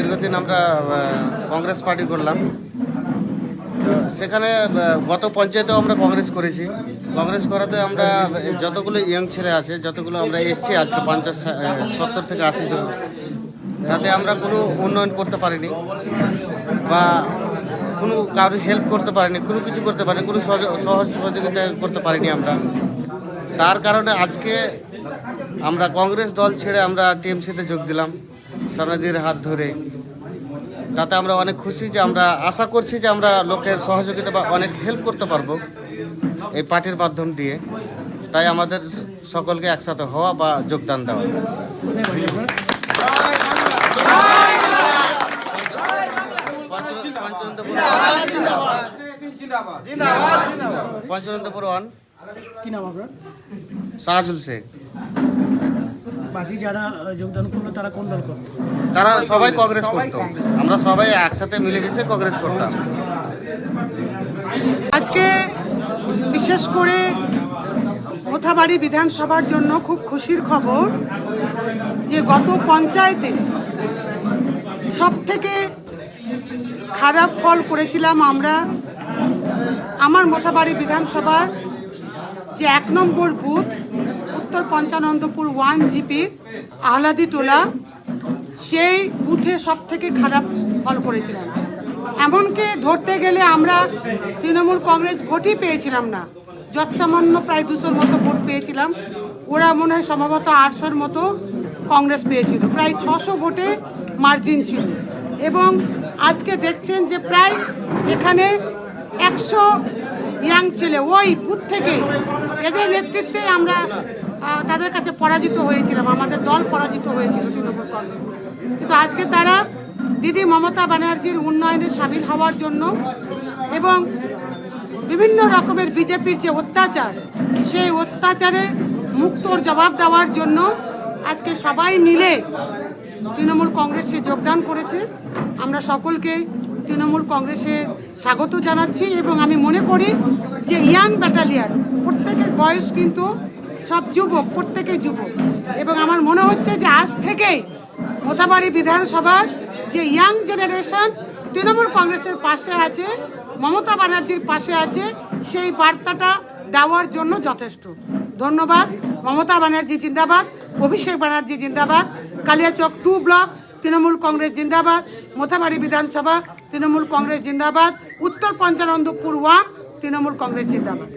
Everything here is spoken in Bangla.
দীর্ঘদিন আমরা কংগ্রেস পার্টি করলাম। তো সেখানে গত পঞ্চায়েতেও আমরা কংগ্রেস করেছি। কংগ্রেস করাতে আমরা যতগুলো ইয়ং ছেলে আছে, যতগুলো আমরা এসছি আজকে 70 থেকে 80 জন, তাতে আমরা কোনো উন্নয়ন করতে পারিনি বা কোনো কারোর হেল্প করতে পারিনি, কোনো কিছু করতে পারিনি, কোনো সহজ সহযোগিতা করতে পারিনি আমরা। তার কারণে আজকে আমরা কংগ্রেস দল ছেড়ে আমরা টিএমসিতে যোগ দিলাম সামনেদির হাত ধরে। তাতে আমরা অনেক খুশি যে আমরা আশা করছি যে আমরা লোকের সহযোগিতা বা অনেক হেল্প করতে পারবো এই পার্টির মাধ্যম দিয়ে। তাই আমাদের সকলকে একসাথে হওয়া বা যোগদান দেওয়া। পঞ্চনন্দপুর 1 শাহজুল শেখ। বাকি যারা যোগদান করলো তারা কোন দল করতো? তারা সবাই কংগ্রেস করতো। আমরা সবাই একসাথে মিলেমিশে কংগ্রেস করতাম। আজকে বিশেষ করে মোথাবাড়ি বিধানসভার জন্য খুব খুশির খবর যে গত পঞ্চায়েতে সব থেকে খারাপ ফল করেছিলাম আমরা। আমার মোথাবাড়ি বিধানসভার যে 1 নম্বর বুথ উত্তর পঞ্চানন্দপুর 1 জিপির আহলাদি টোলা, সেই বুথে সব থেকে খারাপ ফল করেছিলাম। এমনকি ধরতে গেলে আমরা তৃণমূল কংগ্রেস ভোটই পেয়েছিলাম না, যৎসামান্য প্রায় 200-র মতো ভোট পেয়েছিলাম। ওরা মনে হয় সম্ভবত 800-র মতো কংগ্রেস পেয়েছিল, প্রায় 600 ভোটে মার্জিন ছিল। এবং আজকে দেখছেন যে প্রায় এখানে 100 ইয়াং ছেলে ওই বুথ থেকে, এদের নেতৃত্বে আমরা তাদের কাছে পরাজিত হয়েছিলাম, আমাদের দল পরাজিত হয়েছিল তৃণমূল কংগ্রেস। কিন্তু আজকে তারা দিদি মমতা ব্যানার্জির উন্নয়নে সামিল হওয়ার জন্য এবং বিভিন্ন রকমের বিজেপির যে অত্যাচার, সেই অত্যাচারে মুক্তর জবাব দেওয়ার জন্য আজকে সবাই মিলে তৃণমূল কংগ্রেসে যোগদান করেছে। আমরা সকলকে তৃণমূল কংগ্রেসে স্বাগত জানাচ্ছি এবং আমি মনে করি যে ইয়াং ব্যাটালিয়ান, প্রত্যেকের বয়স কিন্তু সব যুবক, প্রত্যেকেই যুবক। এবং আমার মনে হচ্ছে যে আজ থেকেই মোথাবাড়ি বিধানসভার যে ইয়াং জেনারেশন তৃণমূল কংগ্রেসের পাশে আছে, মমতা ব্যানার্জির পাশে আছে, সেই বার্তাটা দেওয়ার জন্য যথেষ্ট। ধন্যবাদ। মমতা ব্যানার্জি জিন্দাবাদ, অভিষেক ব্যানার্জি জিন্দাবাদ, কালিয়াচক 2 ব্লক তৃণমূল কংগ্রেস জিন্দাবাদ, মোথাবাড়ি বিধানসভা তৃণমূল কংগ্রেস জিন্দাবাদ, উত্তর পঞ্চানন্দপুর 1 তৃণমূল কংগ্রেস জিন্দাবাদ।